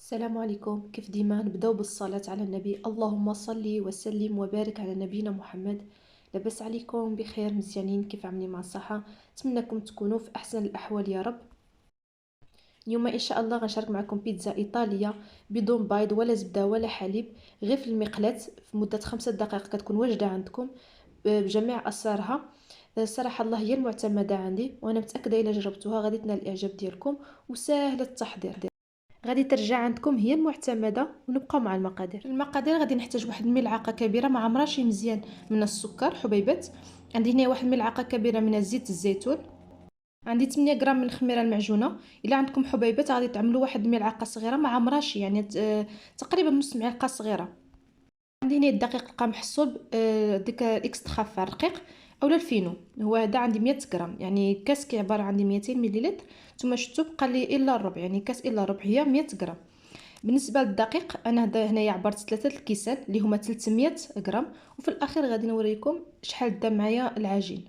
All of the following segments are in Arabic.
السلام عليكم. كيف ديما نبداو بالصلاة على النبي. اللهم صل وسلم وبارك على نبينا محمد. لاباس عليكم؟ بخير؟ مزيانين؟ كيف عاملين مع الصحة؟ نتمنىكم تكونوا في احسن الاحوال يا رب. اليوم ان شاء الله غنشارك معكم بيتزا ايطالية بدون بيض ولا زبدة ولا حليب، غير في المقلاة في مدة 5 دقائق كتكون واجدة عندكم بجميع اسرارها. الصراحة الله هي المعتمدة عندي، وانا متأكدة الا جربتوها غادي تنال الاعجاب ديالكم، وسهلة التحضير. غادي ترجع عندكم هي المعتمده، ونبقى مع المقادير. غادي نحتاج واحد الملعقه كبيره مع مراشي مزيان من السكر حبيبات. عندي هنا واحد الملعقه كبيره من زيت الزيتون. عندي 8 غرام من الخميره المعجونه. الا عندكم حبيبات غادي تعملوا واحد الملعقه صغيره مع مراشي، يعني تقريبا نص معلقه صغيره. عندي هنا الدقيق القمح الصلب، ديك الاكسترا رقيق اولا الفينو، هو هذا عندي 100 غرام، يعني كاس عباره عندي 200 مليلتر. نتوما شفتوا بقى لي الا الربع، يعني كاس الا الربع هي 100 غرام. بالنسبه للدقيق انا هنايا عبرت 3 الكيسان اللي هما 300 غرام، وفي الاخير غادي نوريكم شحال دا معايا العجين.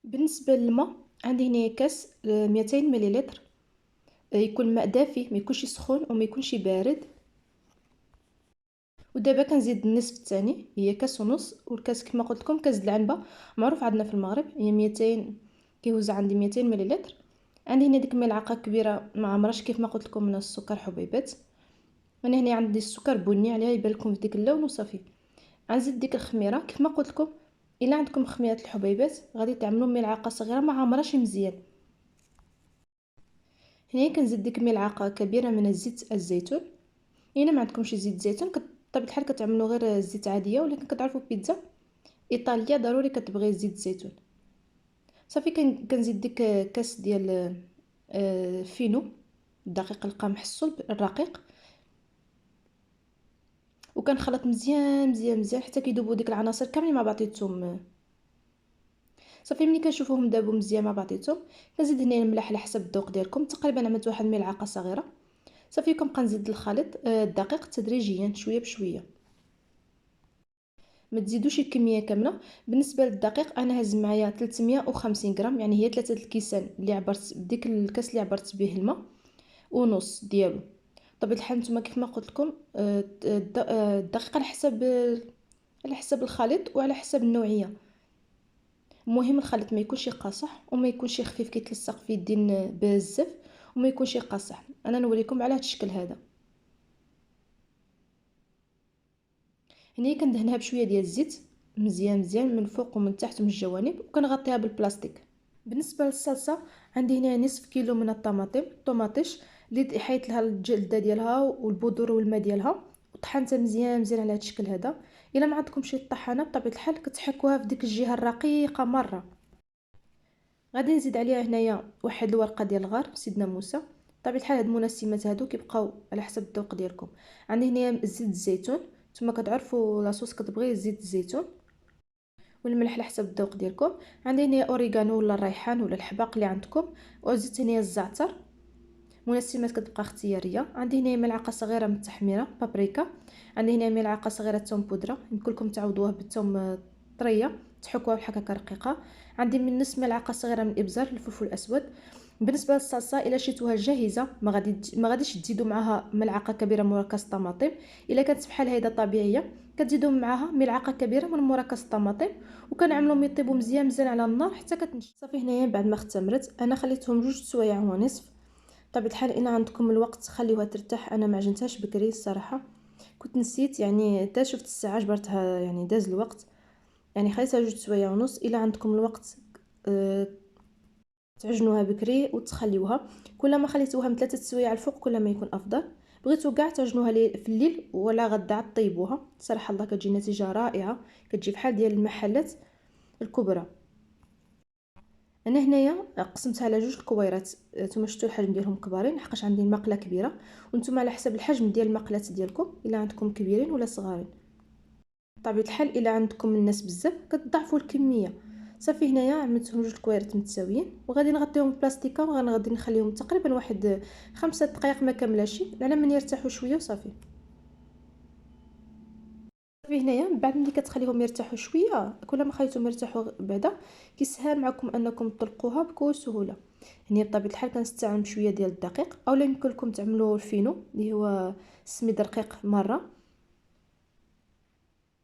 بالنسبه للماء عندي هنا كاس 200 مليلتر، يكون الماء دافي، ما يكونش سخون وما يكونش بارد. ودابا كنزيد النصف الثاني، هي كاس ونص، والكاس كما قلت لكم كاس العنبه معروف عندنا في المغرب، هي 200، كيوزع عندي 200 مليلتر. عندي هنا ديك ملعقه كبيره مع مرش كيف ما قلت لكم من السكر حبيبات. انا هنا عندي السكر بني عليها يبان لكم في ديك اللون وصافي. غنزيد ديك الخميره كيف ما قلت لكم، الا عندكم خميره الحبيبات غادي تعملوا ملعقه صغيره مع مرش مزيان. هنا كنزيد ديك ملعقه كبيره من زيت الزيتون. الا ما عندكمش زيت زيتون بطبيعه الحال كتعملوا غير زيت عاديه، ولكن كتعرفوا بيتزا ايطاليا ضروري كتبغي زيت الزيتون. صافي كنزيد ديك كاس ديال فينو، دقيق القمح الصلب الرقيق، وكنخلط مزيان مزيان مزيان حتى كيذوبوا ديك العناصر كاملين مع بعضياتهم. صافي ملي كنشوفوهم دابو مزيان مع بعضياتهم كنزيد هنا الملح على حسب الذوق ديالكم، تقريبا عملت واحد الملعقه صغيره. صافي كنبقى نزيد الخليط الدقيق تدريجيا شويه بشويه، ما تزيدوش الكميه كامله. بالنسبه للدقيق انا هز معايا 350 غرام، يعني هي 3 الكيسان اللي عبرت بديك الكاس اللي عبرت به الماء ونص ديالو. طبيعه الحال نتوما كيف ما قلت لكم الدقيق على حسب الخليط وعلى حسب النوعيه. المهم الخليط ما يكونش قاصح وما يكونش خفيف كيتلصق في يدين بزاف، وما يكونش قاصح. انا نوريكم على هذا الشكل هذا. هنا كندهنها بشويه ديال الزيت مزيان مزيان من الفوق ومن تحت ومن الجوانب، وكنغطيها بالبلاستيك. بالنسبه للصلصه عندي هنا نصف كيلو من الطماطيش اللي حيت لها الجلده ديالها والبذور والماء ديالها، وطحنتها مزيان مزيان على هذا الشكل هذا. الا ما عندكم شي طحانه بطبيعه الحال كتحكوها في ديك الجهه الرقيقه مره. غادي نزيد عليها هنايا واحد الورقه ديال الغار سيدنا موسى. بطبيعه الحال هاد المنسمات هادو كيبقاو على حسب الذوق ديالكم. عندي هنايا زيت الزيتون، نتوما كتعرفوا لاصوص كتبغي زيت الزيتون، والملح على حسب الذوق ديالكم. عندي هنايا اوريغانو ولا الريحان ولا الحباق اللي عندكم، وزيت هنايا الزعتر. منسمات كتبقى اختياريه. عندي هنايا ملعقه صغيره من التحميره بابريكا. عندي هنا ملعقه صغيره ثوم بودره، يمكن لكم تعوضوها بالثوم طريه تحكوها بحال هكا رقيقه. عندي من نص ملعقه صغيره من الابزار الفلفل الاسود. بالنسبه للصلصه الا شيتوها جاهزه ما غاديش تزيدوا معها ملعقه كبيره مركز طماطم. الا كانت بحال هيدا طبيعيه كتزيدوا معها ملعقه كبيره من مركز الطماطم، وكنعملهم يطيبوا مزيان مزيان على النار حتى كتنشف. صافي هنايا بعد ما اختمرت انا خليتهم 2 سوايع ونصف. بطبيعه الحال ان عندكم الوقت خليوها ترتاح، انا ما عجنتهاش بكري الصراحه، كنت نسيت يعني حتى شفت الساعه جبرتها، يعني داز الوقت، يعني خليتها 2 سوايع ونص. الا عندكم الوقت تعجنوها بكري وتخليوها. كل ما خليتوها من 3 سوايع الفوق كل ما يكون افضل. بغيتو كاع تعجنوها في الليل ولا غدا عاد طيبوها، صراحه الله كتجي نتيجه رائعه، كتجي بحال ديال المحلات الكبرى. انا هنايا قسمتها على 2 الكويرات، نتوما شفتوا الحجم ديالهم كبارين لحقاش عندي المقله كبيره، وانتم على حسب الحجم ديال المقلات ديالكم الا عندكم كبيرين ولا صغارين. بطبيعه الحال الا عندكم الناس بزاف كتضاعفوا الكميه. صافي هنايا عملتهم 2 الكويرات متساويين، وغادي نغطيهم ببلاستيكه، وغادي نخليهم تقريبا واحد 5 دقائق ما كاملاش على من يرتاحوا شويه وصافي. صافي هنايا بعد ملي كتخليهم يرتاحوا شويه، كل ما خليتهم يرتاحوا بعدا كيسهل معكم انكم تطلقوها بكل سهوله. يعني بطبيعه الحال كنستعمل بشويه ديال الدقيق، اولا يمكن لكم تعملوا الفينو اللي هو السميد رقيق مره،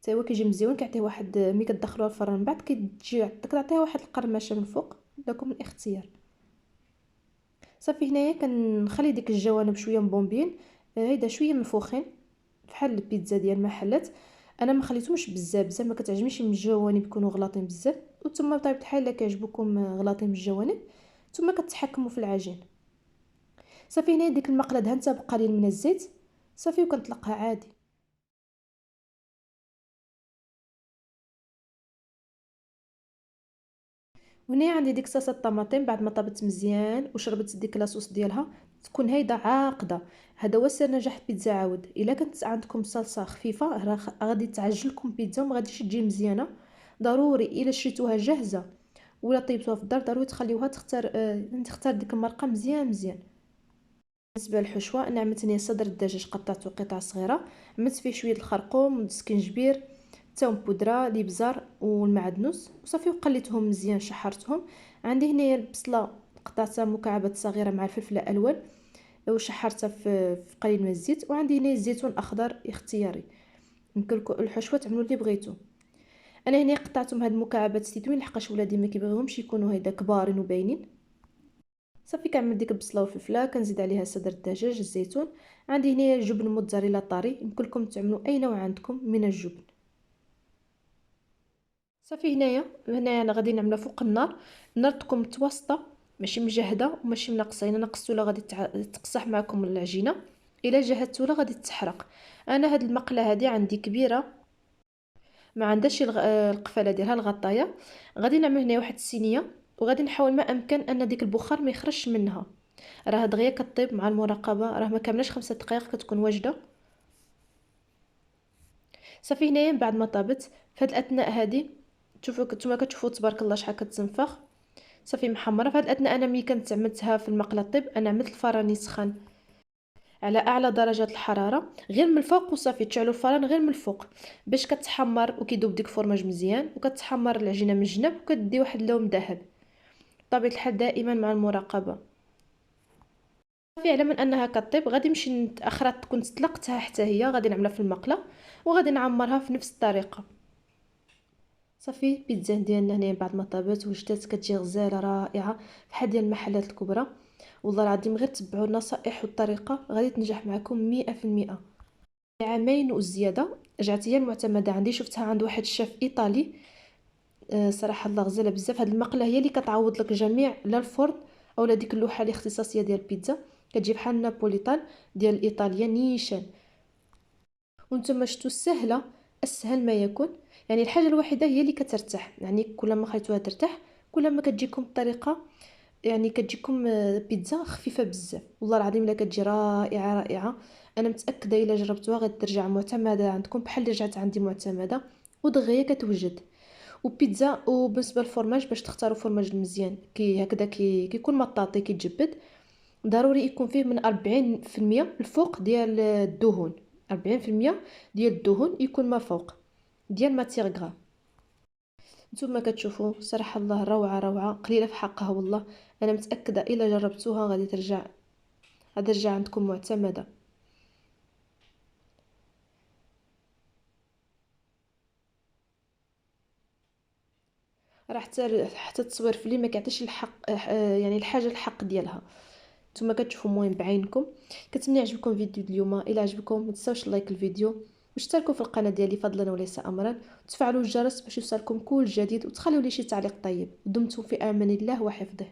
حتى هو كيجي مزيون، كيعطيه واحد ملي كتدخلوها الفران من بعد كتجي كتعطيها واحد القرمشه من الفوق، لكم الاختيار. صافي هنايا كنخلي ديك الجوانب شويه مبومبين، هيدا شويه منفوخين بحال البيتزا ديال المحلات. انا ما خليتهمش بزاف بزاف، ما كتعجبنيش من الجوانب يكونوا غلاطين بزاف، وثم بطبيعه الحال الا كيعجبكم غلاطين من الجوانب ثم كتحكموا في العجين. صافي هنا ديك المقله دهنتها بقليل من الزيت صافي، وكنطلقها عادي. وهنا عندي ديك صلصه الطماطم بعد ما طابت مزيان وشربت ديك لاصوص ديالها، تكون هيدا عاقده. هذا هو سر نجاح البيتزا عاود. الا كانت عندكم صلصه خفيفه راه غادي تعجل لكم بيتزا وما غاديش تجي مزيانه. ضروري الا شريتوها جاهزه ولا طيبتوها في الدار ضروري تخليوها تختار ديك المرقه مزيان مزيان. بالنسبه للحشوه انا عملت هنا صدر الدجاج قطعته قطع صغيره، عملت فيه شويه الخرقوم والسكنجبير، توم بودره، الابزار والمعدنوس، وصافي وقليتهم مزيان شحرتهم. عندي هنايا البصله قطعتها مكعبات صغيره مع الفلفل الالوان وشحرتها في قليل من الزيت. وعندي هنا الزيتون اخضر اختياري، يمكن لكم الحشوه تعملوا اللي بغيتو. انا هنا قطعتهم هاد المكعبات الزيتون لحقاش ولادي ما كيبغيهمش يكونوا هيدا كبارين وباينين. صافي كنعمل ديك البصله والفلفله كنزيد عليها صدر الدجاج الزيتون. عندي هنا الجبن الموتزاريلا طري، يمكن لكم تعملوا اي نوع عندكم من الجبن. صافي هنايا انا غادي نعملها فوق النار. النار تكون متوسطه ماشي مجهده وماشي منقصه، الا نقصتو لا غادي تقصح معكم العجينه، الا جهدتو لا غادي تحرق. انا هاد المقله هادي عندي كبيره ما عندهاش القفاله ديالها الغطايه. غادي نعمل هنا واحد الصينيه وغادي نحاول ما امكن ان ديك البخار ما يخرجش منها. راه دغيا كطيب مع المراقبه، راه ما كاملاش 5 دقائق كتكون واجده. صافي هنايا بعد ما طابت في هاد الاثناء هادي تشوفوا نتوما كتشوفوا تبارك الله شحال كتنفخ. صافي محمره في هاد الاثناء انا ملي كنت عملتها في المقله طيب انا عملت الفران يسخن على اعلى درجات الحراره غير من الفوق، وصافي تشعلوا الفران غير من الفوق باش كتحمر وكيذوب ديك الفرماج مزيان وكتحمر العجينه من الجناب وكدي واحد اللون ذهبي. بطبيعه الحال دائما مع المراقبه. صافي على من انها كطيب غادي نمشي نتاخرات تكون تطلقتها حتى هي غادي نعملها في المقله وغادي نعمرها في نفس الطريقه. صافي بيتزا ديالنا هنا بعد ما طابت وجدات كتجي غزاله رائعه بحال ديال المحلات الكبرى. والله العظيم غير تبعوا النصائح والطريقه غادي تنجح معكم 100%. عامين وزياده رجعت هي المعتمده عندي، شفتها عند واحد الشيف ايطالي. صراحه الله غزاله بزاف. هاد المقله هي اللي كتعوض لك جميع لا الفرن اولا ديك اللوحه الاختصاصيه ديال البيتزا، كتجي بحال نابوليتان ديال الايطاليا نيشان. وانتم شفتوا سهله اسهل ما يكون. يعني الحاجه الوحيده هي اللي كترتاح، يعني كل ما خليتوها ترتاح كل ما كتجيكم الطريقه، يعني كتجيكم بيتزا خفيفه بزاف. والله العظيم لا كتجي رائعه رائعه. انا متاكده الا جربتوها غادي ترجع معتمده عندكم بحال اللي رجعت عندي معتمده ودغيا كتوجد. وبيتزا وبالنسبه للفرماج باش تختاروا فرماج مزيان كي هكذا كيكون مطاطي كيتجبد ضروري يكون فيه من 40% الفوق ديال الدهون، 40% ديال الدهون يكون ما فوق ديال ماتيغ غرا. نتوما كتشوفوا صراحه الله روعه روعه قليله في حقها والله. انا متاكده الا جربتوها غادي ترجع عندكم معتمده. راه حتى التصوير في لي ما كيعطيش الحق، يعني الحاجه الحق ديالها. نتوما كتشوفوا المهم بعينكم. كنتمنى يعجبكم الفيديو ديال اليوم. الا عجبكم ما تنساوش لايك الفيديو واشتركوا في القناه ديالي فضلا وليس امرا، وتفعلوا الجرس باش يوصلكم كل جديد، وتخليوا لي شي تعليق طيب. دمتم في امان الله وحفظه.